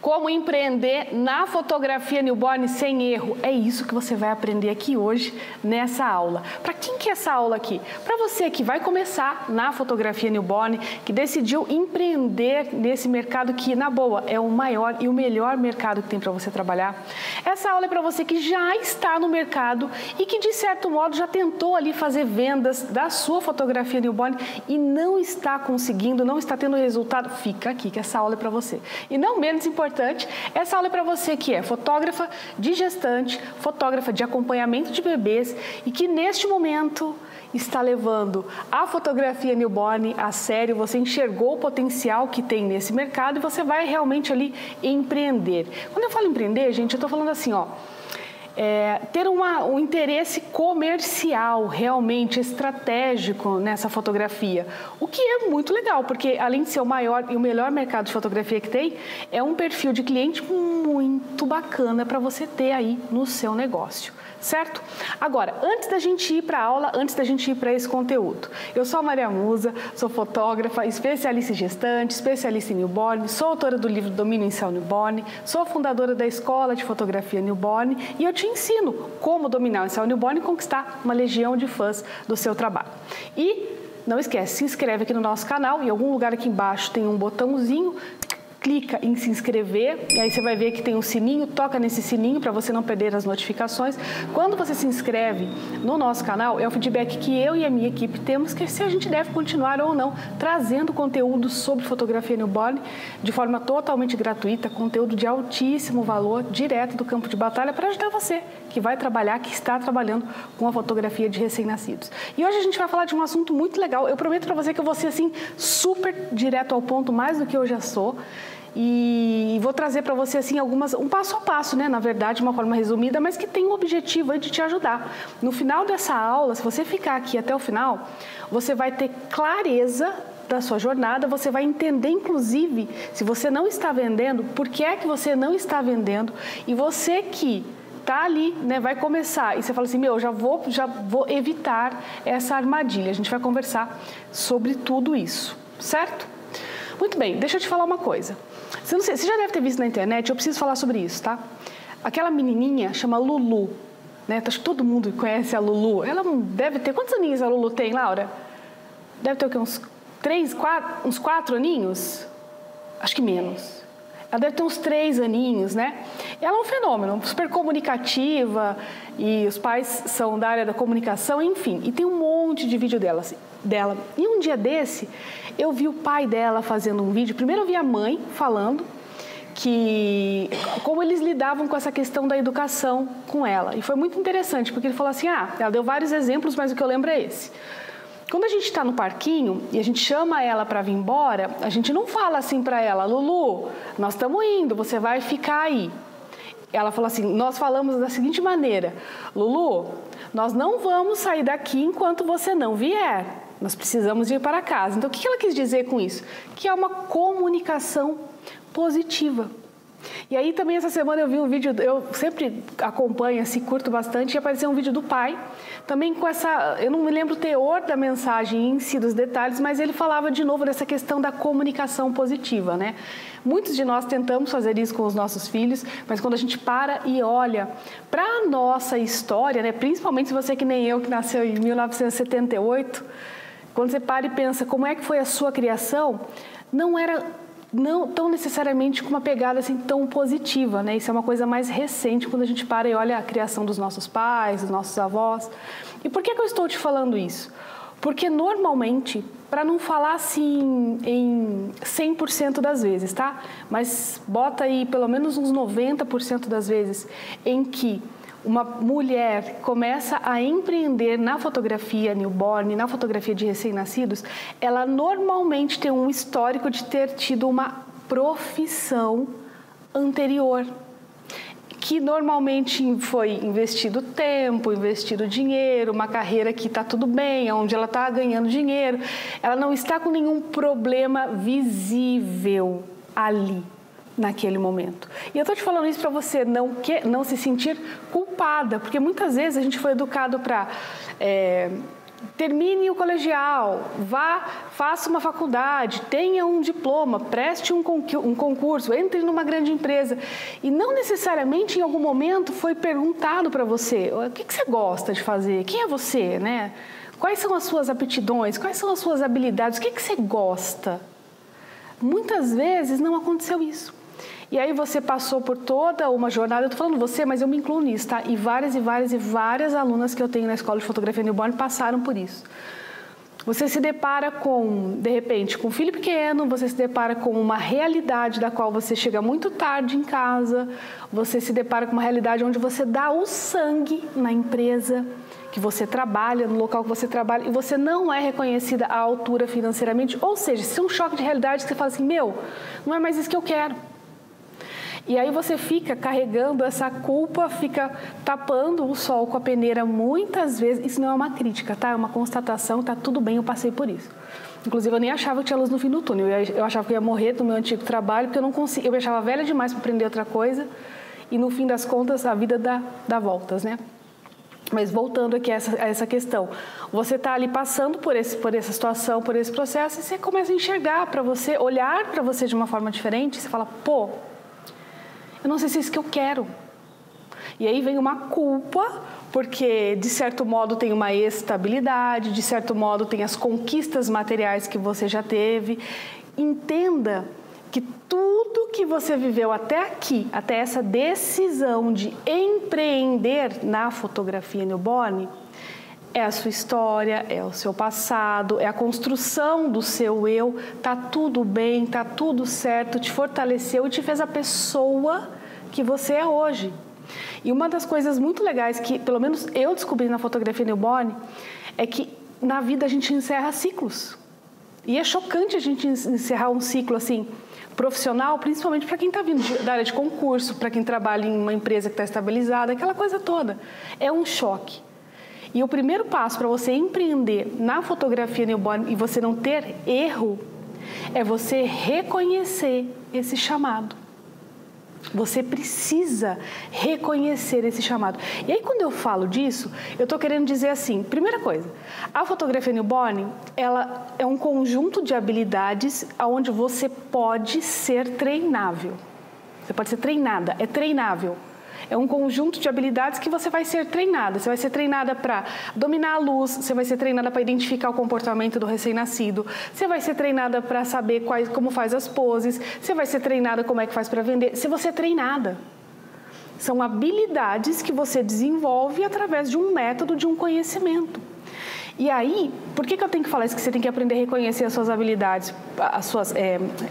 Como empreender na fotografia newborn sem erro. É isso que você vai aprender aqui hoje nessa aula. Para quem que é essa aula aqui? Para você que vai começar na fotografia newborn, que decidiu empreender nesse mercado que, na boa, é o maior e o melhor mercado que tem para você trabalhar. Essa aula é para você que já está no mercado e que, de certo modo, já tentou ali fazer vendas da sua fotografia newborn e não está conseguindo, não está tendo resultado. Fica aqui que essa aula é para você. E não menos importante, essa aula é para você que é fotógrafa de gestante, fotógrafa de acompanhamento de bebês e que neste momento está levando a fotografia newborn a sério, você enxergou o potencial que tem nesse mercado e você vai realmente ali empreender. Quando eu falo empreender, gente, eu estou falando assim, ó, ter um interesse comercial realmente estratégico nessa fotografia, o que é muito legal, porque além de ser o maior e o melhor mercado de fotografia que tem, é um perfil de cliente muito bacana para você ter aí no seu negócio. Certo? Agora, antes da gente ir para a aula, antes da gente ir para esse conteúdo, eu sou a Maria Musa, sou fotógrafa, especialista em gestante, especialista em newborn, sou autora do livro Domínio Inicial Newborn, sou fundadora da Escola de Fotografia Newborn e eu te ensino como dominar o Inicial Newborn e conquistar uma legião de fãs do seu trabalho. E não esquece, se inscreve aqui no nosso canal, em algum lugar aqui embaixo tem um botãozinho, clica em se inscrever e aí você vai ver que tem um sininho, toca nesse sininho para você não perder as notificações. Quando você se inscreve no nosso canal, é o feedback que eu e a minha equipe temos que se a gente deve continuar ou não trazendo conteúdo sobre fotografia newborn de forma totalmente gratuita, conteúdo de altíssimo valor, direto do campo de batalha para ajudar você que vai trabalhar, que está trabalhando com a fotografia de recém-nascidos. E hoje a gente vai falar de um assunto muito legal. Eu prometo para você que eu vou ser assim super direto ao ponto, mais do que eu já sou. E vou trazer para você assim um passo a passo, né? Na verdade, de uma forma resumida, mas que tem o objetivo aí de te ajudar. No final dessa aula, se você ficar aqui até o final, você vai ter clareza da sua jornada, você vai entender, inclusive, se você não está vendendo, por que é que você não está vendendo, e você que tá ali, né, vai começar, e você fala assim, meu, já vou evitar essa armadilha. A gente vai conversar sobre tudo isso, certo? Muito bem, deixa eu te falar uma coisa. Você já deve ter visto na internet, eu preciso falar sobre isso, tá? Aquela menininha chama Lulu, né? Acho que todo mundo conhece a Lulu. Ela deve ter... Quantos aninhos a Lulu tem, Laura? Deve ter o quê? Uns 4 aninhos? Acho que menos. Ela deve ter uns 3 aninhos, né? Ela é um fenômeno, super comunicativa, e os pais são da área da comunicação, enfim. E tem um monte de vídeo dela. E um dia desse, eu vi o pai dela fazendo um vídeo. Primeiro eu vi a mãe falando como eles lidavam com essa questão da educação com ela. E foi muito interessante, porque ele falou assim, ela deu vários exemplos, mas o que eu lembro é esse. Quando a gente está no parquinho e a gente chama ela para vir embora, a gente não fala assim para ela, Lulu, nós estamos indo, você vai ficar aí. Ela falou assim, nós falamos da seguinte maneira, Lulu, nós não vamos sair daqui enquanto você não vier. Nós precisamos ir para casa. Então, o que ela quis dizer com isso? Que é uma comunicação positiva. E aí também essa semana eu vi um vídeo, eu sempre acompanho, assim, curto bastante, e apareceu um vídeo do pai, também com eu não me lembro o teor da mensagem em si, dos detalhes, mas ele falava de novo dessa questão da comunicação positiva, né? Muitos de nós tentamos fazer isso com os nossos filhos, mas quando a gente para e olha para a nossa história, né? Principalmente se você que nem eu, que nasceu em 1978, quando você para e pensa como é que foi a sua criação, não era tão necessariamente com uma pegada assim tão positiva, né? Isso é uma coisa mais recente quando a gente para e olha a criação dos nossos pais, dos nossos avós. E por que eu estou te falando isso? Porque normalmente, para não falar assim em 100% das vezes, tá? Mas bota aí pelo menos uns 90% das vezes em que uma mulher começa a empreender na fotografia newborn, na fotografia de recém-nascidos, ela normalmente tem um histórico de ter tido uma profissão anterior, que normalmente foi investido tempo, investido dinheiro, uma carreira que está tudo bem, onde ela está ganhando dinheiro, ela não está com nenhum problema visível ali, naquele momento. E eu estou te falando isso para você não se sentir culpada, porque muitas vezes a gente foi educado para termine o colegial, faça uma faculdade, tenha um diploma, preste um concurso, entre numa grande empresa. E não necessariamente em algum momento foi perguntado para você, o que você gosta de fazer? Quem é você, né? Quais são as suas aptidões? Quais são as suas habilidades? O que você gosta? Muitas vezes não aconteceu isso. E aí você passou por toda uma jornada, eu estou falando você, mas eu me incluo nisso, tá? E várias alunas que eu tenho na Escola de Fotografia Newborn passaram por isso. Você se depara com, de repente, com um filho pequeno, você se depara com uma realidade da qual você chega muito tarde em casa, você se depara com uma realidade onde você dá o sangue na empresa que você trabalha, no local que você trabalha, e você não é reconhecida à altura financeiramente, ou seja, isso é um choque de realidade que você fala assim, não é mais isso que eu quero. E aí você fica carregando essa culpa, fica tapando o sol com a peneira muitas vezes. Isso não é uma crítica, tá? É uma constatação, tá tudo bem, eu passei por isso. Inclusive, eu nem achava que tinha luz no fim do túnel. Eu achava que eu ia morrer do meu antigo trabalho, porque eu não conseguia. Eu me achava velha demais para aprender outra coisa. E no fim das contas, a vida dá voltas, né? Mas voltando aqui a essa questão, você está ali passando por essa situação, por esse processo, e você começa a enxergar para você, olhar para você de uma forma diferente, e você fala, eu não sei se é isso que eu quero. E aí vem uma culpa, porque de certo modo tem uma estabilidade, de certo modo tem as conquistas materiais que você já teve. Entenda que tudo que você viveu até aqui, até essa decisão de empreender na fotografia newborn, é a sua história, é o seu passado, é a construção do seu eu, tá tudo bem, tá tudo certo, te fortaleceu e te fez a pessoa que você é hoje. E uma das coisas muito legais que, pelo menos eu descobri na fotografia newborn, é que na vida a gente encerra ciclos. E é chocante a gente encerrar um ciclo assim, profissional, principalmente para quem está vindo da área de concurso, para quem trabalha em uma empresa que está estabilizada, aquela coisa toda. É um choque. E o primeiro passo para você empreender na fotografia newborn e você não ter erro é você reconhecer esse chamado. Você precisa reconhecer esse chamado. E aí, quando eu falo disso, eu estou querendo dizer assim, primeira coisa, a fotografia newborn, ela é um conjunto de habilidades onde você pode ser treinável. Você pode ser treinada, é treinável. É um conjunto de habilidades que você vai ser treinada. Você vai ser treinada para dominar a luz, você vai ser treinada para identificar o comportamento do recém-nascido, você vai ser treinada para saber como faz as poses, você vai ser treinada como é que faz para vender. Se você é treinada, são habilidades que você desenvolve através de um método, de um conhecimento. E aí, por que eu tenho que falar isso? Que você tem que aprender a reconhecer as suas habilidades,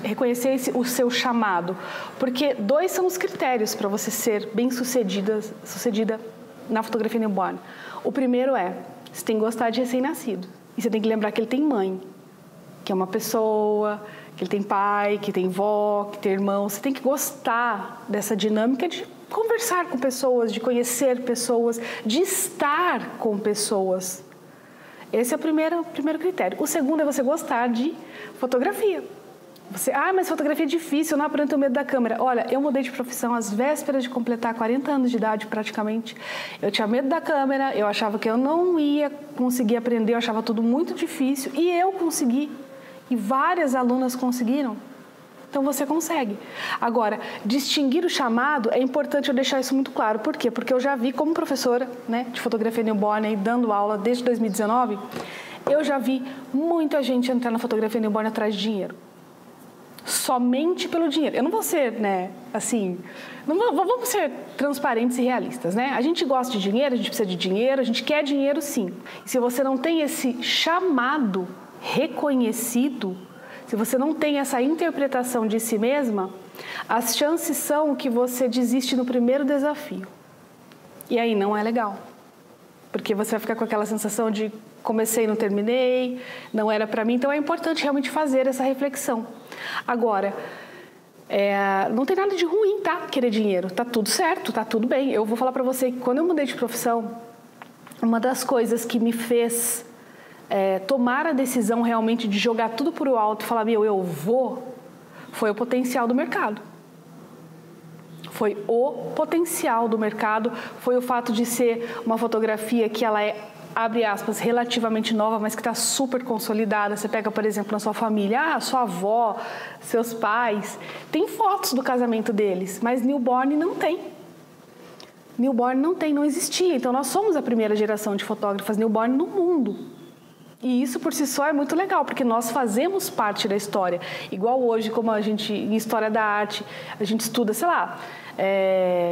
reconhecer o seu chamado. Porque 2 são os critérios para você ser bem-sucedida na fotografia newborn. O primeiro é, você tem que gostar de recém-nascido. E você tem que lembrar que ele tem mãe, que é uma pessoa, que ele tem pai, que tem vó, que tem irmão. Você tem que gostar dessa dinâmica de conversar com pessoas, de conhecer pessoas, de estar com pessoas. Esse é o primeiro critério. O segundo é você gostar de fotografia. Mas fotografia é difícil, eu não aprendo, tenho medo da câmera. Olha, eu mudei de profissão às vésperas de completar 40 anos de idade, praticamente. Eu tinha medo da câmera, eu achava que eu não ia conseguir aprender, eu achava tudo muito difícil. E eu consegui. E várias alunas conseguiram. Então você consegue. Agora, distinguir o chamado, é importante eu deixar isso muito claro. Por quê? Porque eu já vi como professora, né, de fotografia newborn, aí, dando aula desde 2019, eu já vi muita gente entrar na fotografia newborn atrás de dinheiro. Somente pelo dinheiro. Eu não vou ser, né, assim, vamos ser transparentes e realistas, né? A gente gosta de dinheiro, a gente precisa de dinheiro, a gente quer dinheiro sim. E se você não tem esse chamado reconhecido, se você não tem essa interpretação de si mesma, as chances são que você desiste no primeiro desafio. E aí não é legal. Porque você vai ficar com aquela sensação de comecei e não terminei, não era para mim. Então é importante realmente fazer essa reflexão. Agora, não tem nada de ruim, tá? Querer dinheiro. Tá tudo certo, tá tudo bem. Eu vou falar para você que quando eu mudei de profissão, uma das coisas que me fez tomar a decisão realmente de jogar tudo por o alto e falar, eu vou, foi o potencial do mercado. Foi o potencial do mercado, foi o fato de ser uma fotografia que ela é abre aspas, relativamente nova, mas que está super consolidada. Você pega, por exemplo, na sua família, sua avó, seus pais, tem fotos do casamento deles, mas newborn não tem. Newborn não existia. Então, nós somos a primeira geração de fotógrafas newborn no mundo. E isso por si só é muito legal, porque nós fazemos parte da história. Igual hoje, como a gente, em História da Arte, a gente estuda, sei lá,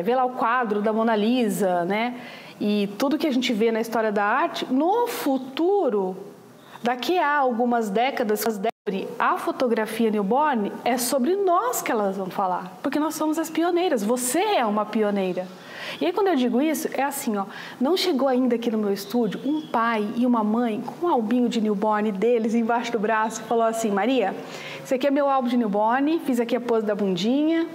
vê lá o quadro da Mona Lisa, né? E tudo que a gente vê na história da arte, no futuro, daqui a algumas décadas, a fotografia newborn é sobre nós que elas vão falar, porque nós somos as pioneiras, você é uma pioneira. E aí, quando eu digo isso, é assim, ó, não chegou ainda aqui no meu estúdio um pai e uma mãe com um albinho de newborn deles embaixo do braço e falou assim, Maria, esse aqui é meu álbum de newborn, fiz aqui a pose da bundinha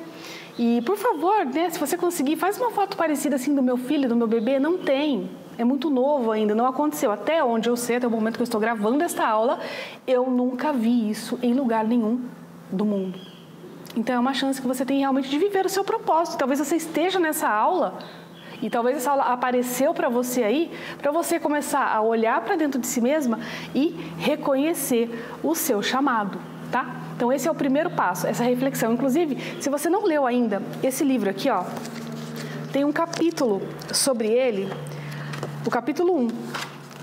e, por favor, né, se você conseguir, faz uma foto parecida assim do meu filho, do meu bebê. Não tem, é muito novo ainda, não aconteceu. Até onde eu sei, até o momento que eu estou gravando esta aula, eu nunca vi isso em lugar nenhum do mundo. Então, é uma chance que você tem realmente de viver o seu propósito. Talvez você esteja nessa aula e talvez essa aula apareceu para você aí, para você começar a olhar para dentro de si mesma e reconhecer o seu chamado, tá? Então, esse é o primeiro passo, essa reflexão. Inclusive, se você não leu ainda esse livro aqui, ó, tem um capítulo sobre ele, o capítulo 1,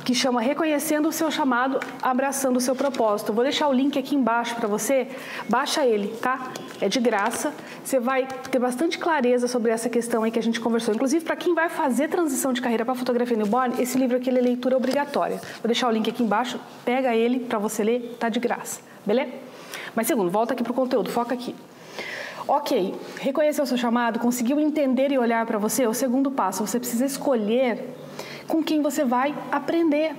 que chama Reconhecendo o Seu Chamado, Abraçando o Seu Propósito. Eu vou deixar o link aqui embaixo para você, baixa ele, tá? É de graça, você vai ter bastante clareza sobre essa questão aí que a gente conversou. Inclusive, para quem vai fazer transição de carreira para fotografia newborn, esse livro aqui é leitura obrigatória. Vou deixar o link aqui embaixo, pega ele para você ler, tá de graça, beleza? Mas segundo, volta aqui para o conteúdo, foca aqui. Ok, reconheceu o seu chamado, conseguiu entender e olhar para você, o segundo passo, você precisa escolher com quem você vai aprender,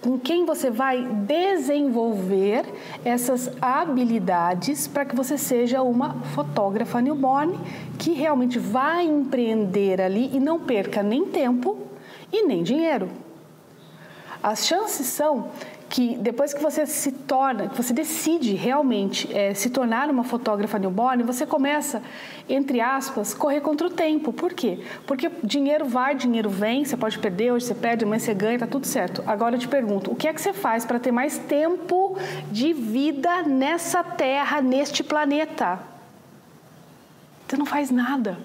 com quem você vai desenvolver essas habilidades para que você seja uma fotógrafa newborn que realmente vai empreender ali e não perca nem tempo e nem dinheiro. As chances são que depois que você se torna, que você decide realmente se tornar uma fotógrafa newborn, você começa, entre aspas, correr contra o tempo. Por quê? Porque dinheiro vai, dinheiro vem, você pode perder, hoje você perde, amanhã você ganha, tá tudo certo. Agora eu te pergunto, o que é que você faz para ter mais tempo de vida nessa terra, neste planeta? Você não faz nada.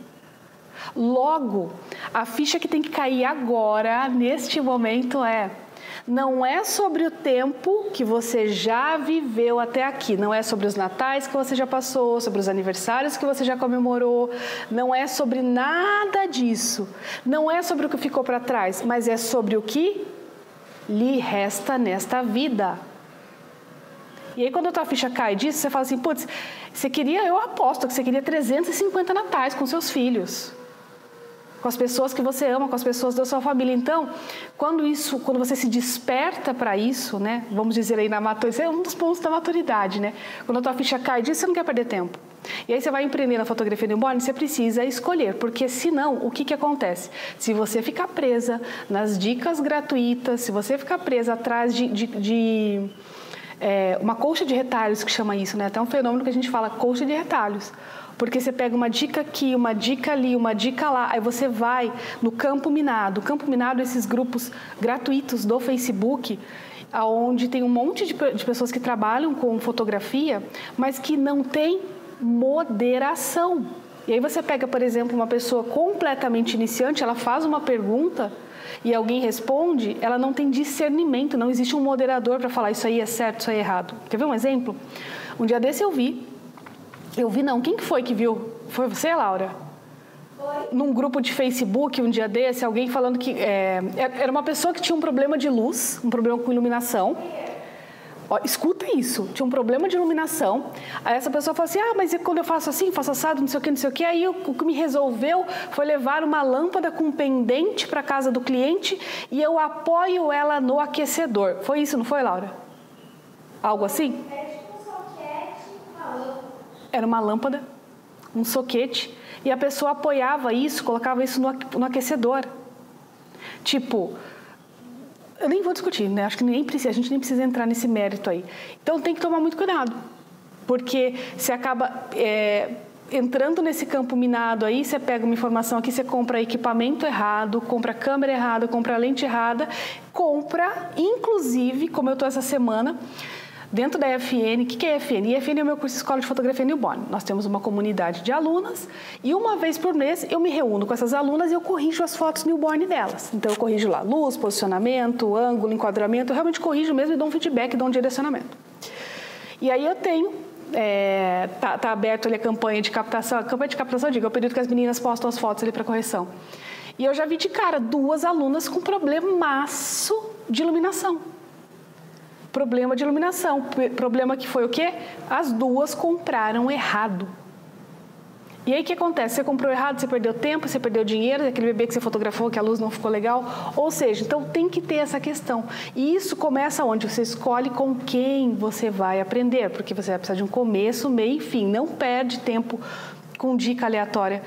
Logo, a ficha que tem que cair agora, neste momento, não é sobre o tempo que você já viveu até aqui, não é sobre os natais que você já passou, sobre os aniversários que você já comemorou, não é sobre nada disso, não é sobre o que ficou para trás, mas é sobre o que lhe resta nesta vida. E aí, quando a tua ficha cai disso, você fala assim, putz, eu aposto que você queria 350 natais com seus filhos, com as pessoas que você ama, com as pessoas da sua família. Então, quando você se desperta para isso, né? Vamos dizer aí na maturidade, é um dos pontos da maturidade, né? Quando a tua ficha cai disso, você não quer perder tempo. E aí você vai empreender na fotografia newborn, você precisa escolher, porque senão, o que acontece? Se você ficar presa nas dicas gratuitas, se você ficar presa atrás de uma colcha de retalhos, que chama isso, né? Até um fenômeno que a gente fala colcha de retalhos. Porque você pega uma dica aqui, uma dica ali, uma dica lá, aí você vai no Campo Minado. O Campo Minado, esses grupos gratuitos do Facebook, onde tem um monte de pessoas que trabalham com fotografia, mas que não tem moderação. E aí você pega, por exemplo, uma pessoa completamente iniciante, ela faz uma pergunta e alguém responde, ela não tem discernimento, não existe um moderador para falar isso aí é certo, isso aí é errado. Quer ver um exemplo? Um dia desse eu vi não, quem que foi que viu? Foi você, Laura? Foi. Num grupo de Facebook, um dia desse, alguém falando que era uma pessoa que tinha um problema de luz, um problema com iluminação. Ó, escuta isso, tinha um problema de iluminação. Aí essa pessoa falou assim, mas quando eu faço assim, faço assado, não sei o que. Aí o que me resolveu foi levar uma lâmpada com pendente para casa do cliente e eu apoio ela no aquecedor. Foi isso, não foi, Laura? Algo assim? Era uma lâmpada, um soquete, e a pessoa apoiava isso, colocava isso no aquecedor. Tipo, eu nem vou discutir, né? Acho que a gente nem precisa entrar nesse mérito aí. Então tem que tomar muito cuidado, porque você acaba entrando nesse campo minado aí, você pega uma informação aqui, você compra equipamento errado, compra câmera errada, compra lente errada, compra, inclusive, como eu estou essa semana, dentro da EFN. O que é EFN? EFN é o meu curso de Escola de Fotografia Newborn. Nós temos uma comunidade de alunas e uma vez por mês eu me reúno com essas alunas e eu corrijo as fotos newborn delas. Então eu corrijo lá luz, posicionamento, ângulo, enquadramento, eu realmente corrijo mesmo e dou um feedback, dou um direcionamento. E aí eu tenho, tá aberto ali a campanha de captação, eu digo, é o período que as meninas postam as fotos ali para correção. E eu já vi de cara 2 alunas com problemaço de iluminação. Problema de iluminação. Problema que foi o quê? As 2 compraram errado. E aí o que acontece? Você comprou errado, você perdeu tempo, você perdeu dinheiro, aquele bebê que você fotografou, que a luz não ficou legal. Ou seja, então tem que ter essa questão. E isso começa onde? Você escolhe com quem você vai aprender, porque você vai precisar de um começo, meio e fim. Não perde tempo com dica aleatória,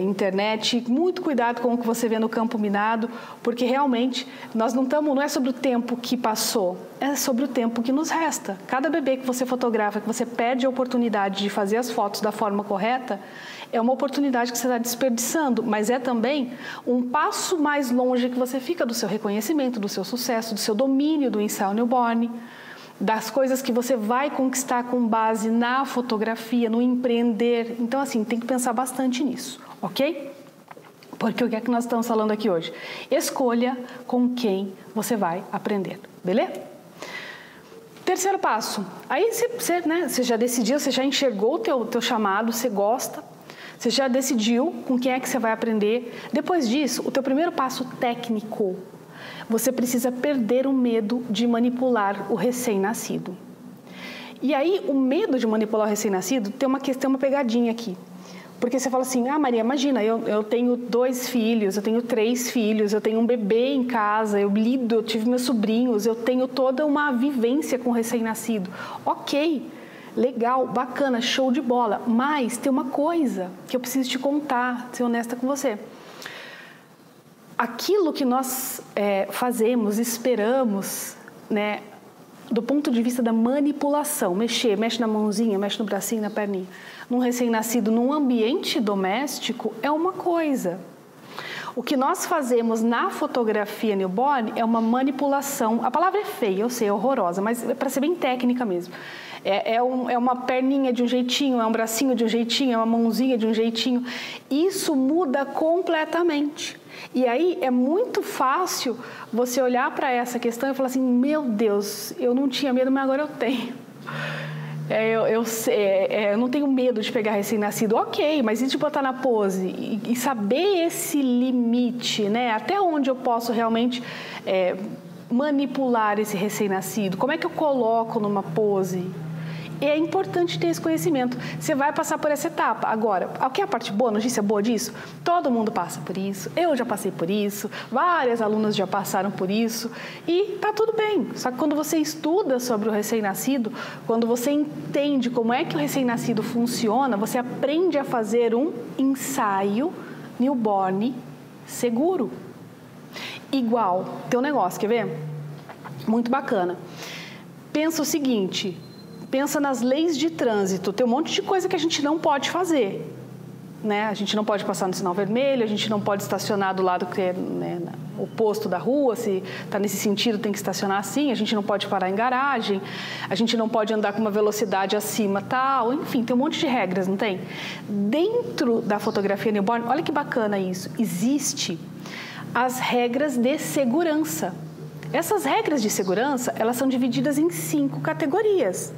internet. Muito cuidado com o que você vê no campo minado, porque realmente nós não é sobre o tempo que passou, é sobre o tempo que nos resta. Cada bebê que você fotografa, que você perde a oportunidade de fazer as fotos da forma correta, é uma oportunidade que você está desperdiçando, mas é também um passo mais longe que você fica do seu reconhecimento, do seu sucesso, do seu domínio do ensaio newborn, das coisas que você vai conquistar com base na fotografia, no empreender. Então, assim, tem que pensar bastante nisso, ok? Porque o que é que nós estamos falando aqui hoje? Escolha com quem você vai aprender, beleza? Terceiro passo. Aí você já decidiu, você já enxergou o teu chamado, você gosta, você já decidiu com quem é que você vai aprender. Depois disso, o teu primeiro passo técnico. Você precisa perder o medo de manipular o recém-nascido. E aí, o medo de manipular o recém-nascido tem uma pegadinha aqui. Porque você fala assim, Maria, imagina, eu tenho 2 filhos, eu tenho 3 filhos, eu tenho um bebê em casa, eu tive meus sobrinhos, eu tenho toda uma vivência com o recém-nascido. Ok, legal, bacana, show de bola. Mas tem uma coisa que eu preciso te contar, ser honesta com você. Aquilo que nós fazemos, esperamos, né, do ponto de vista da manipulação, mexe na mãozinha, mexe no bracinho, na perninha, num recém-nascido, num ambiente doméstico, é uma coisa. O que nós fazemos na fotografia newborn é uma manipulação, a palavra é feia, eu sei, é horrorosa, mas é para ser bem técnica mesmo. É uma perninha de um jeitinho, é um bracinho de um jeitinho, é uma mãozinha de um jeitinho. Isso muda completamente. E aí é muito fácil você olhar para essa questão e falar assim, meu Deus, eu não tinha medo, mas agora eu tenho. Eu não tenho medo de pegar recém-nascido, ok, mas e de botar na pose? E saber esse limite, né? Até onde eu posso realmente manipular esse recém-nascido? Como é que eu coloco numa pose? É importante ter esse conhecimento. Você vai passar por essa etapa. Agora, o que é a parte boa, a notícia boa disso? Todo mundo passa por isso, eu já passei por isso, várias alunas já passaram por isso e tá tudo bem. Só que quando você estuda sobre o recém-nascido, quando você entende como é que o recém-nascido funciona, você aprende a fazer um ensaio newborn seguro. Igual, tem um negócio, quer ver? Muito bacana. Pensa o seguinte... Pensa nas leis de trânsito, tem um monte de coisa que a gente não pode fazer, né? A gente não pode passar no sinal vermelho, a gente não pode estacionar do lado que é, né, oposto da rua, se está nesse sentido tem que estacionar assim, a gente não pode parar em garagem, a gente não pode andar com uma velocidade acima tal, enfim, tem um monte de regras, não tem? Dentro da fotografia newborn, olha que bacana isso, existe as regras de segurança. Essas regras de segurança, elas são divididas em 5 categorias.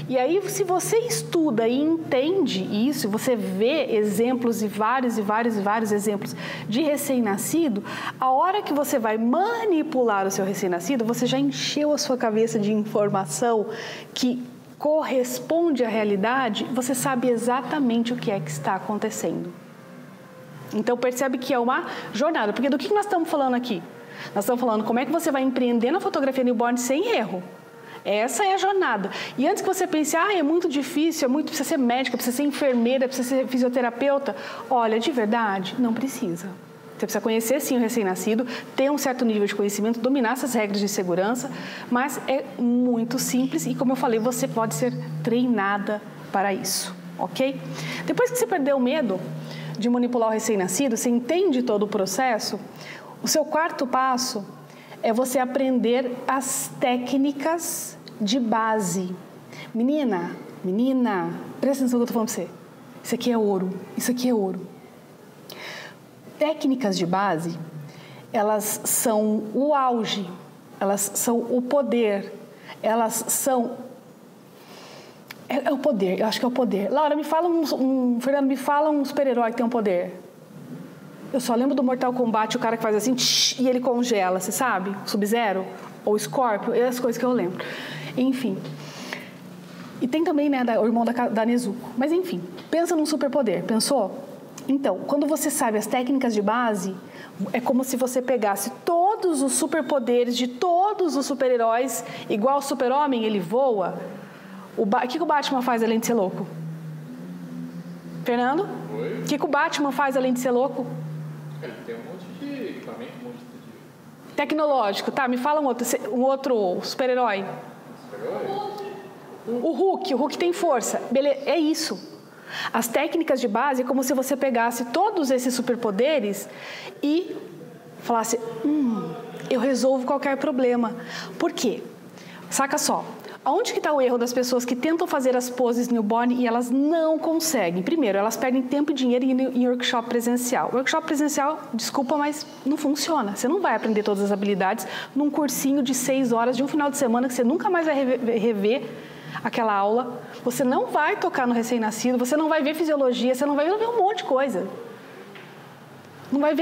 E aí, se você estuda e entende isso, você vê exemplos e vários exemplos de recém-nascido, a hora que você vai manipular o seu recém-nascido, você já encheu a sua cabeça de informação que corresponde à realidade, você sabe exatamente o que é que está acontecendo. Então, percebe que é uma jornada. Porque do que nós estamos falando aqui? Nós estamos falando como é que você vai empreender na fotografia newborn sem erro. Essa é a jornada. E antes que você pense, é muito difícil, precisa ser médica, precisa ser enfermeira, precisa ser fisioterapeuta. Olha, de verdade, não precisa. Você precisa conhecer sim o recém-nascido, ter um certo nível de conhecimento, dominar essas regras de segurança, mas é muito simples e, como eu falei, você pode ser treinada para isso, ok? Depois que você perdeu o medo de manipular o recém-nascido, você entende todo o processo, o seu quarto passo é você aprender as técnicas de base. Menina, presta atenção no que eu estou falando para você. Isso aqui é ouro, isso aqui é ouro. Técnicas de base, elas são o auge, elas são o poder, elas são... É o poder, eu acho que é o poder. Laura, Fernando, me fala um super-herói que tem um poder. Eu só lembro do Mortal Kombat, o cara que faz assim, e ele congela, você sabe? Sub-Zero ou Scorpio, é as coisas que eu lembro. Enfim. E tem também, né, o irmão da Nezuko. Mas enfim, pensa num superpoder, pensou? Então, quando você sabe as técnicas de base, é como se você pegasse todos os superpoderes de todos os super-heróis, igual o super-homem, ele voa. O que o Batman faz além de ser louco? Fernando? Oi? O que o Batman faz além de ser louco? Ele tem um monte de equipamento, um monte de... Tecnológico, tá? Me fala um outro super-herói. Super-herói? O Hulk tem força. Beleza, é isso. As técnicas de base é como se você pegasse todos esses superpoderes e falasse, eu resolvo qualquer problema. Por quê? Saca só. Aonde que está o erro das pessoas que tentam fazer as poses newborn e elas não conseguem? Primeiro, elas perdem tempo e dinheiro em workshop presencial. Workshop presencial, desculpa, mas não funciona. Você não vai aprender todas as habilidades num cursinho de 6 horas de um final de semana que você nunca mais vai rever aquela aula. Você não vai tocar no recém-nascido, você não vai ver fisiologia, você não vai ver um monte de coisa. Não vai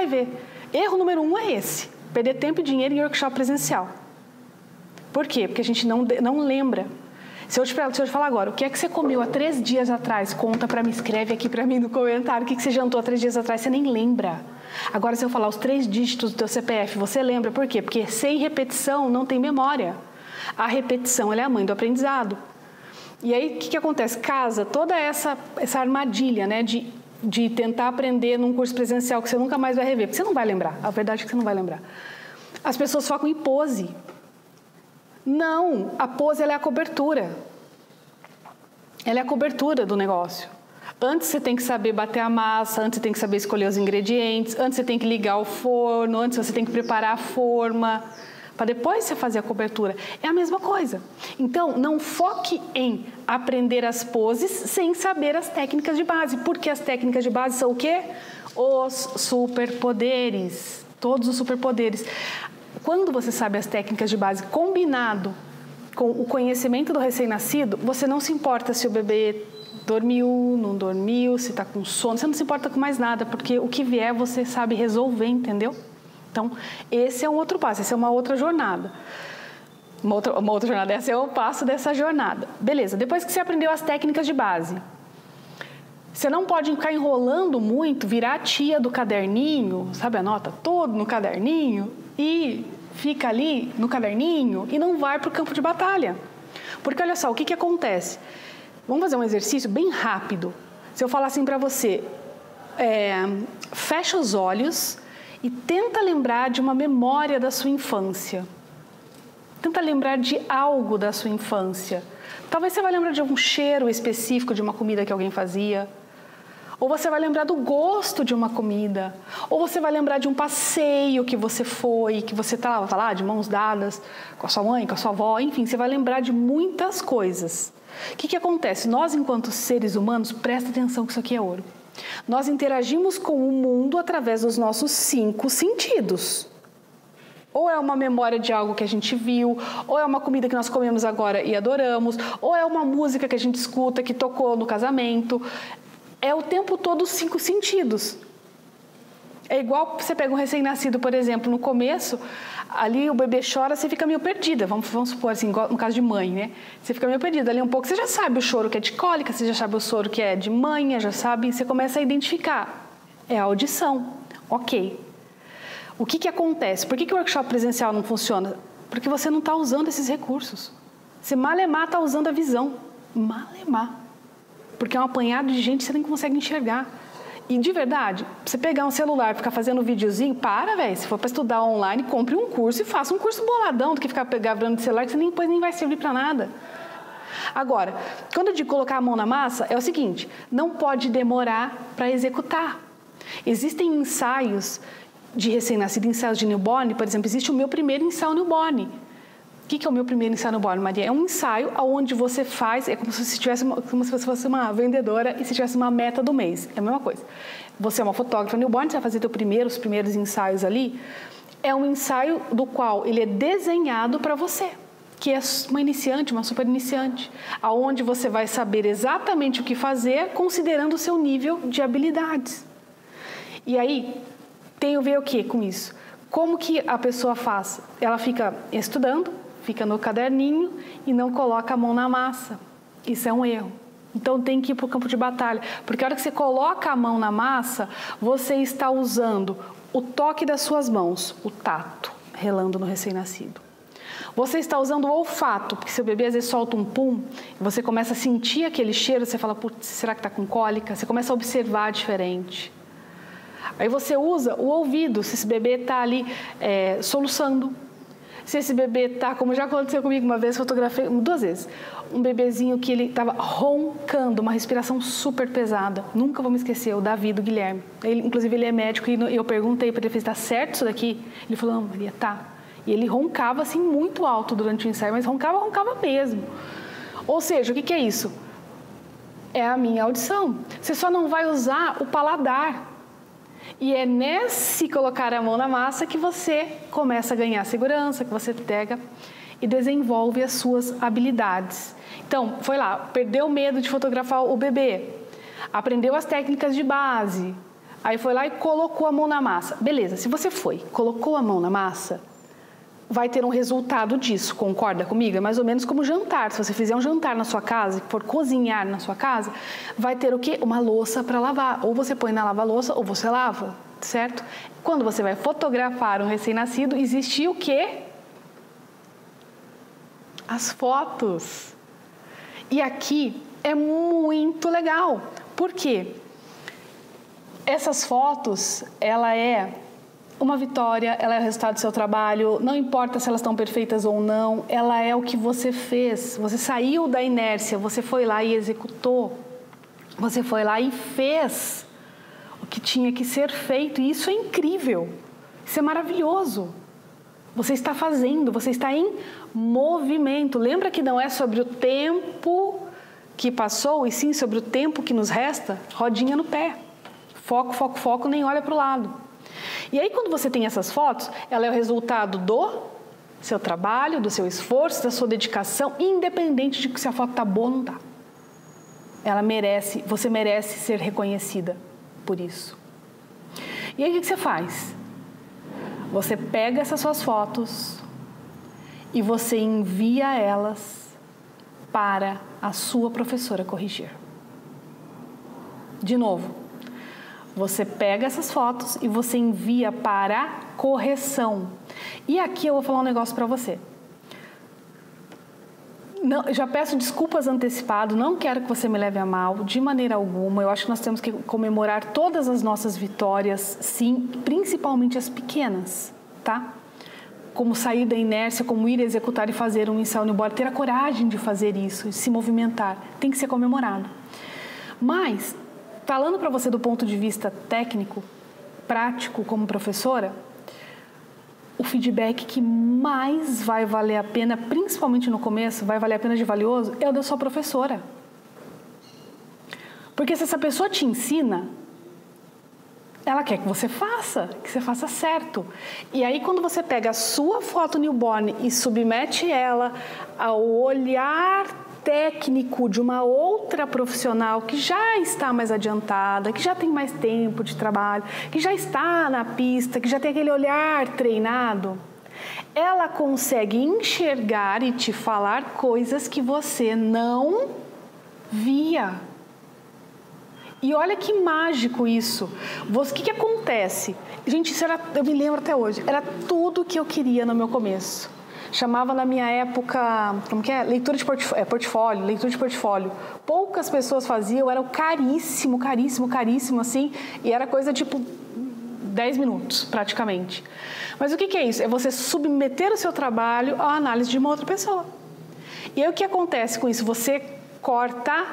ver. Erro número 1 é esse. Perder tempo e dinheiro em workshop presencial. Por quê? Porque a gente não lembra. Se eu te falar agora, o que é que você comeu há 3 dias atrás? Conta para mim, escreve aqui para mim no comentário. O que você jantou há 3 dias atrás? Você nem lembra. Agora, se eu falar os 3 dígitos do teu CPF, você lembra. Por quê? Porque sem repetição não tem memória. A repetição, ela é a mãe do aprendizado. E aí, o que acontece? Casa toda essa armadilha, né, de tentar aprender num curso presencial que você nunca mais vai rever. Porque você não vai lembrar. A verdade é que você não vai lembrar. As pessoas focam em pose. Não, a pose ela é a cobertura. Ela é a cobertura do negócio. Antes você tem que saber bater a massa, antes você tem que saber escolher os ingredientes, antes você tem que ligar o forno, antes você tem que preparar a forma, para depois você fazer a cobertura. É a mesma coisa. Então, não foque em aprender as poses sem saber as técnicas de base, porque as técnicas de base são o quê? Os superpoderes. Todos os superpoderes. Quando você sabe as técnicas de base combinado com o conhecimento do recém-nascido, você não se importa se o bebê dormiu, não dormiu, se está com sono, você não se importa com mais nada, porque o que vier você sabe resolver, entendeu? Então, esse é um outro passo, essa é uma outra jornada. Uma outra jornada, esse é o passo dessa jornada. Beleza, depois que você aprendeu as técnicas de base, você não pode ficar enrolando muito, virar a tia do caderninho, sabe, anota tudo no caderninho e fica ali no caderninho e não vai para o campo de batalha. Porque olha só, o que acontece? Vamos fazer um exercício bem rápido. Se eu falar assim para você, fecha os olhos e tenta lembrar de uma memória da sua infância. Tenta lembrar de algo da sua infância. Talvez você vai lembrar de um cheiro específico de uma comida que alguém fazia. Ou você vai lembrar do gosto de uma comida. Ou você vai lembrar de um passeio que você foi, que você estava lá de mãos dadas com a sua mãe, com a sua avó. Enfim, você vai lembrar de muitas coisas. O que acontece? Nós, enquanto seres humanos, presta atenção que isso aqui é ouro. Nós interagimos com o mundo através dos nossos 5 sentidos. Ou é uma memória de algo que a gente viu, ou é uma comida que nós comemos agora e adoramos, ou é uma música que a gente escuta, que tocou no casamento. É o tempo todo os 5 sentidos. É igual você pega um recém-nascido, por exemplo, no começo, ali o bebê chora, você fica meio perdida. Vamos supor assim, no caso de mãe, né? Você fica meio perdida ali um pouco, você já sabe o choro que é de cólica, você já sabe o choro que é de manha, já sabe, você começa a identificar. É a audição. Ok. O que acontece? Por que o workshop presencial não funciona? Porque você não está usando esses recursos. Você malemar está usando a visão. Malemar. Porque é um apanhado de gente que você nem consegue enxergar. E de verdade, você pegar um celular e ficar fazendo um videozinho, velho. Se for para estudar online, compre um curso e faça um curso boladão do que ficar gravando de celular, que você depois nem vai servir para nada. Agora, quando eu digo colocar a mão na massa, é o seguinte, não pode demorar para executar. Existem ensaios de recém-nascido, ensaios de newborn, por exemplo, existe o meu primeiro ensaio newborn. O que é o meu primeiro ensaio newborn, Maria? É um ensaio onde você faz, é como se você fosse uma vendedora e se tivesse uma meta do mês. É a mesma coisa. Você é uma fotógrafa newborn, você vai fazer os primeiros ensaios ali. É um ensaio do qual ele é desenhado para você, que é uma iniciante, uma super iniciante, aonde você vai saber exatamente o que fazer, considerando o seu nível de habilidades. E aí, tem a ver o que com isso? Como que a pessoa faz? Ela fica estudando, fica no caderninho e não coloca a mão na massa. Isso é um erro. Então tem que ir para o campo de batalha, porque a hora que você coloca a mão na massa, você está usando o toque das suas mãos, o tato, relando no recém-nascido. Você está usando o olfato, porque seu bebê às vezes solta um pum, e você começa a sentir aquele cheiro, você fala, putz, será que está com cólica? Você começa a observar diferente. Aí você usa o ouvido, se esse bebê está ali soluçando. Se esse bebê está, como já aconteceu comigo uma vez, fotografei 2 vezes, um bebezinho que ele estava roncando, uma respiração super pesada. Nunca vou me esquecer, o Davi, do Guilherme. Inclusive, ele é médico e eu perguntei para ele, está certo isso daqui? Ele falou, não, Maria, tá. E ele roncava assim muito alto durante o ensaio, mas roncava mesmo. Ou seja, o que é isso? É a minha audição. Você só não vai usar o paladar. E é nesse colocar a mão na massa que você começa a ganhar segurança, que você pega e desenvolve as suas habilidades. Então, foi lá, perdeu o medo de fotografar o bebê, aprendeu as técnicas de base, aí foi lá e colocou a mão na massa. Beleza, se você colocou a mão na massa, vai ter um resultado disso, concorda comigo? É mais ou menos como jantar. Se você fizer um jantar na sua casa, for cozinhar na sua casa, vai ter o quê? Uma louça para lavar. Ou você põe na lava-louça ou você lava, certo? Quando você vai fotografar um recém-nascido, existe o quê? As fotos. E aqui é muito legal. Por quê? Essas fotos, ela é uma vitória, ela é o resultado do seu trabalho, não importa se elas estão perfeitas ou não, ela é o que você fez, você saiu da inércia, você foi lá e executou, você foi lá e fez o que tinha que ser feito, e isso é incrível, isso é maravilhoso. Você está fazendo, você está em movimento. Lembra que não é sobre o tempo que passou, e sim sobre o tempo que nos resta? Rodinha no pé, foco, foco, foco, nem olha para o lado. E aí, quando você tem essas fotos, ela é o resultado do seu trabalho, do seu esforço, da sua dedicação, independente de que se a foto está boa ou não está. Você merece ser reconhecida por isso. E aí, o que você faz? Você pega essas suas fotos e você envia elas para a sua professora corrigir. De novo. Você pega essas fotos e você envia para correção. E aqui eu vou falar um negócio para você. Não, já peço desculpas antecipado, não quero que você me leve a mal, de maneira alguma. Eu acho que nós temos que comemorar todas as nossas vitórias, sim, principalmente as pequenas, tá? Como sair da inércia, como ir executar e fazer um ensaio newborn, ter a coragem de fazer isso, de se movimentar, tem que ser comemorado. Mas falando para você do ponto de vista técnico, prático como professora, o feedback que mais vai valer a pena, principalmente no começo, vai valer a pena de valioso, é o da sua professora. Porque se essa pessoa te ensina, ela quer que você faça certo. E aí quando você pega a sua foto newborn e submete ela ao olhar técnico de uma outra profissional que já está mais adiantada, que já tem mais tempo de trabalho, que já está na pista, que já tem aquele olhar treinado, ela consegue enxergar e te falar coisas que você não via. E olha que mágico isso. O que acontece? Gente, eu me lembro até hoje, era tudo que eu queria no meu começo. Chamava na minha época, como que é? Leitura de portfólio, leitura de portfólio. Poucas pessoas faziam, era caríssimo, assim, e era coisa tipo 10 minutos, praticamente. Mas o que é isso? É você submeter o seu trabalho à análise de uma outra pessoa. E aí o que acontece com isso? Você corta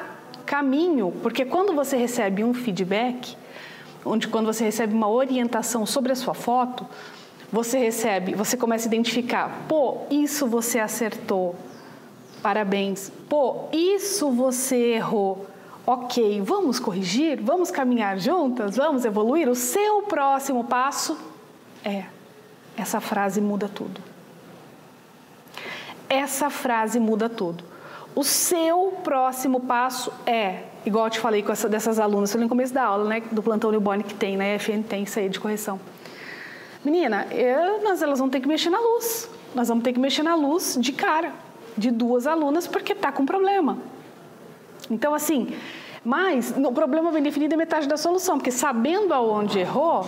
caminho, porque quando você recebe um feedback, quando você recebe uma orientação sobre a sua foto, você começa a identificar, pô, isso você acertou, parabéns, pô, isso você errou, ok, vamos corrigir, vamos caminhar juntas, vamos evoluir, o seu próximo passo essa frase muda tudo. Essa frase muda tudo. O seu próximo passo igual eu te falei dessas alunas, foi no começo da aula, né, do plantão newborn que tem, né, FN tem isso aí de correção. Menina, elas vão ter que mexer na luz. Nós vamos ter que mexer na luz de cara, de 2 alunas, porque tá com problema. Então, assim, mas o problema bem definido é metade da solução, porque sabendo aonde errou,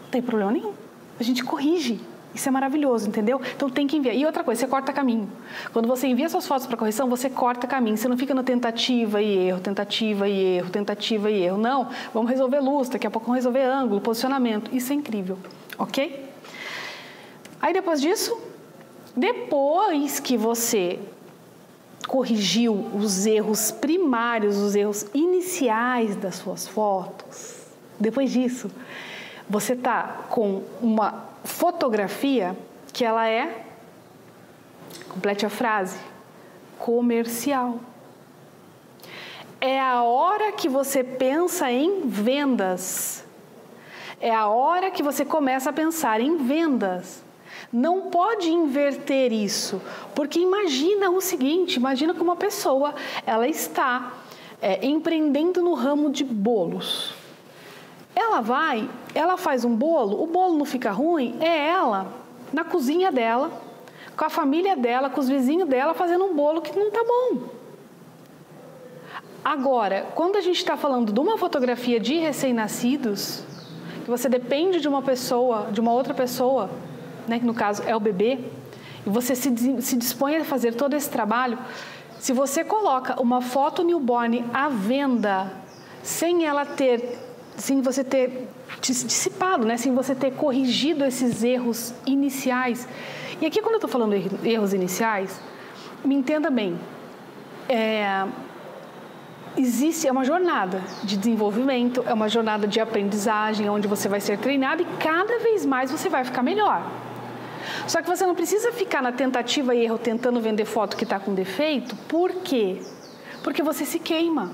não tem problema nenhum. A gente corrige. Isso é maravilhoso, entendeu? Então tem que enviar. E outra coisa, você corta caminho. Quando você envia suas fotos para correção, você corta caminho. Você não fica no tentativa e erro, tentativa e erro, tentativa e erro. Não, vamos resolver luz, daqui a pouco vamos resolver ângulo, posicionamento. Isso é incrível, ok? Aí depois disso, depois que você corrigiu os erros primários, os erros iniciais das suas fotos, depois disso, você está com uma fotografia que ela complete a frase, comercial. É a hora que você pensa em vendas. É a hora que você começa a pensar em vendas. Não pode inverter isso, porque imagina o seguinte, imagina que uma pessoa, ela está empreendendo no ramo de bolos. Ela faz um bolo, o bolo não fica ruim, ela, na cozinha dela, com a família dela, com os vizinhos dela, fazendo um bolo que não está bom. Agora, quando a gente está falando de uma fotografia de recém-nascidos, que você depende de uma pessoa, de uma outra pessoa, né, que no caso é o bebê, e você se dispõe a fazer todo esse trabalho, se você coloca uma foto newborn à venda, sem você ter dissipado, né? Sem você ter corrigido esses erros iniciais. E aqui, quando eu estou falando erros iniciais, me entenda bem, é uma jornada de desenvolvimento, é uma jornada de aprendizagem, onde você vai ser treinado e cada vez mais você vai ficar melhor. Só que você não precisa ficar na tentativa e erro tentando vender foto que está com defeito. Por quê? Porque você se queima.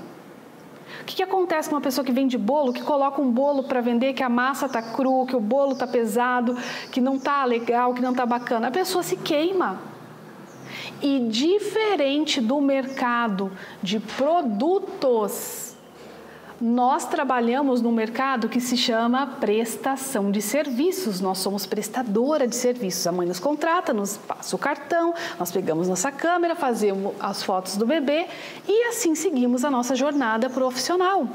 O que acontece com uma pessoa que vende bolo, que coloca um bolo para vender, que a massa está cru, que o bolo está pesado, que não está legal, que não está bacana? A pessoa se queima. E diferente do mercado de produtos, nós trabalhamos num mercado que se chama prestação de serviços. Nós somos prestadora de serviços. A mãe nos contrata, nos passa o cartão, nós pegamos nossa câmera, fazemos as fotos do bebê e assim seguimos a nossa jornada profissional.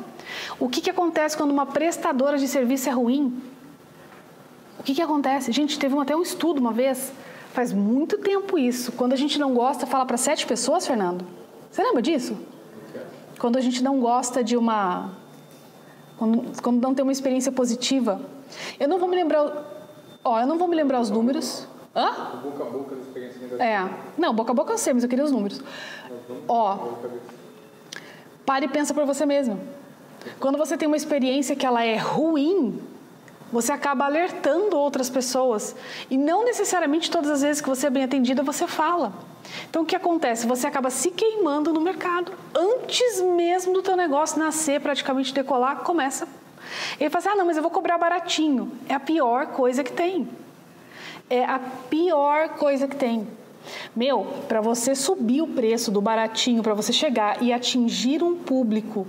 O que acontece quando uma prestadora de serviço é ruim? O que acontece? Gente, teve até um estudo uma vez, faz muito tempo isso. Quando a gente não gosta, fala para 7 pessoas, Fernando. Você lembra disso? Quando a gente não gosta de quando não tem uma experiência positiva. Eu não vou me lembrar os números. Hã? Boca a boca da experiência negativa. Não, boca a boca eu sei, mas eu queria os números. Pare e pensa por você mesmo. Quando você tem uma experiência que ela é ruim, você acaba alertando outras pessoas. E não necessariamente todas as vezes que você é bem atendida, você fala. Então, o que acontece? Você acaba se queimando no mercado. Antes mesmo do teu negócio nascer, praticamente decolar, começa. Ele fala assim, não, mas eu vou cobrar baratinho. É a pior coisa que tem. É a pior coisa que tem. Para você subir o preço do baratinho, para você chegar e atingir um público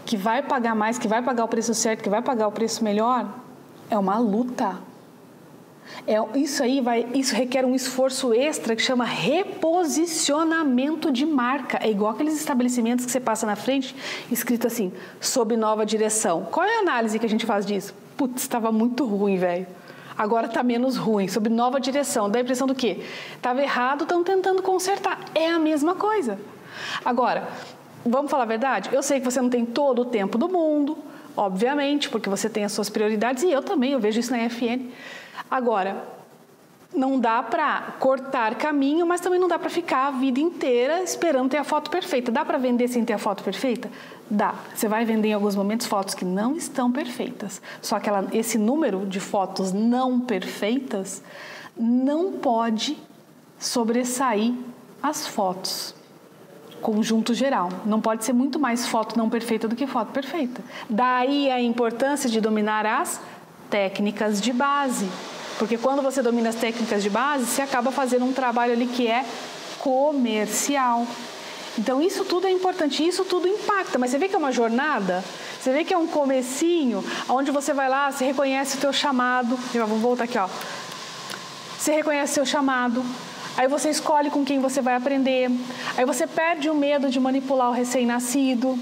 que vai pagar mais, que vai pagar o preço certo, que vai pagar o preço melhor, é uma luta. Isso requer um esforço extra que chama reposicionamento de marca. É igual aqueles estabelecimentos que você passa na frente, escrito assim, sob nova direção. Qual é a análise que a gente faz disso? Putz, estava muito ruim, velho. Agora está menos ruim, sob nova direção. Dá a impressão do quê? Estava errado, estão tentando consertar. É a mesma coisa. Agora, vamos falar a verdade? Eu sei que você não tem todo o tempo do mundo, obviamente, porque você tem as suas prioridades, e eu também, eu vejo isso na FN. Agora, Não dá para cortar caminho, mas também não dá para ficar a vida inteira esperando ter a foto perfeita. Dá para vender sem ter a foto perfeita? Dá. Você vai vender em alguns momentos fotos que não estão perfeitas. Só que esse número de fotos não perfeitas não pode sobressair as fotos. Conjunto geral. Não pode ser muito mais foto não perfeita do que foto perfeita. Daí a importância de dominar as técnicas de base. Porque quando você domina as técnicas de base, você acaba fazendo um trabalho ali que é comercial. Então isso tudo é importante, isso tudo impacta. Mas você vê que é uma jornada? Você vê que é um comecinho, onde você vai lá, você reconhece o teu chamado. Vamos voltar aqui, ó. Você reconhece o seu chamado. Aí você escolhe com quem você vai aprender. Aí você perde o medo de manipular o recém-nascido.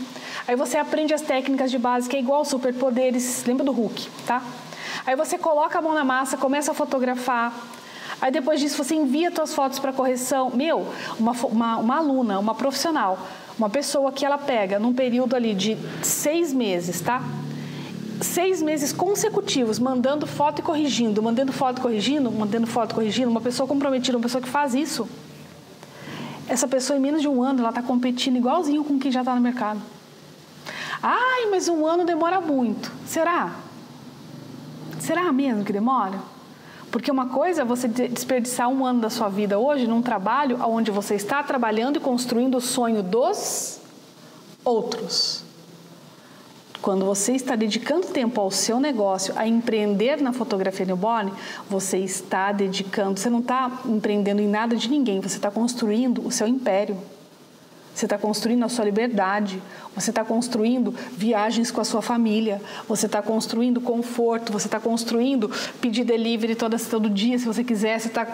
Aí você aprende as técnicas de base, que é igual superpoderes. Lembra do Hulk, tá? Aí você coloca a mão na massa, começa a fotografar. Aí depois disso você envia suas fotos para correção. Uma aluna, uma profissional, uma pessoa que ela pega num período ali de 6 meses, tá? 6 meses consecutivos, mandando foto e corrigindo, mandando foto e corrigindo, mandando foto e corrigindo. Uma pessoa comprometida, uma pessoa que faz isso. Essa pessoa em menos de 1 ano, ela está competindo igualzinho com quem já está no mercado. Ai, mas 1 ano demora muito. Será? Será mesmo que demora? Porque uma coisa é você desperdiçar 1 ano da sua vida hoje num trabalho onde você está trabalhando e construindo o sonho dos outros. Quando você está dedicando tempo ao seu negócio, a empreender na fotografia newborn, você está dedicando, você não está empreendendo em nada de ninguém, você está construindo o seu império. Você está construindo a sua liberdade, você está construindo viagens com a sua família, você está construindo conforto, você está construindo pedir delivery todo dia, se você quiser, você está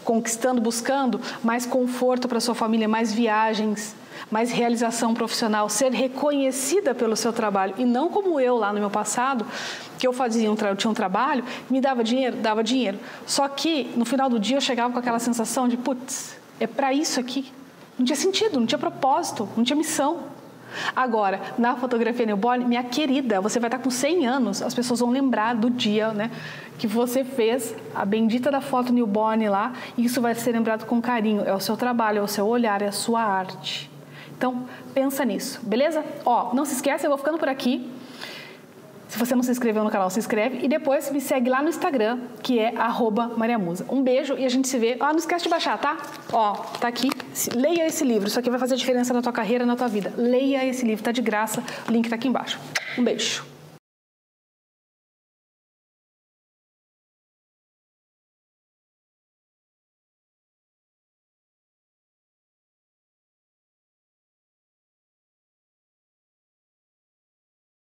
conquistando, buscando mais conforto para a sua família, mais viagens, mais realização profissional, ser reconhecida pelo seu trabalho e não como eu lá no meu passado, que eu tinha um trabalho, me dava dinheiro, só que no final do dia eu chegava com aquela sensação de, putz, é para isso aqui. Não tinha sentido, não tinha propósito, não tinha missão. Agora, na fotografia newborn, minha querida, você vai estar com 100 anos, as pessoas vão lembrar do dia, né, que você fez a bendita da foto newborn lá, e isso vai ser lembrado com carinho. É o seu trabalho, é o seu olhar, é a sua arte. Então, pensa nisso, beleza? Ó, não se esquece, eu vou ficando por aqui. Se você não se inscreveu no canal, se inscreve e depois me segue lá no Instagram, que é @mariamusa. Um beijo e a gente se vê. Não esquece de baixar, tá? Ó, tá aqui. Leia esse livro, isso aqui vai fazer diferença na tua carreira, na tua vida. Leia esse livro, tá de graça. O link tá aqui embaixo. Um beijo.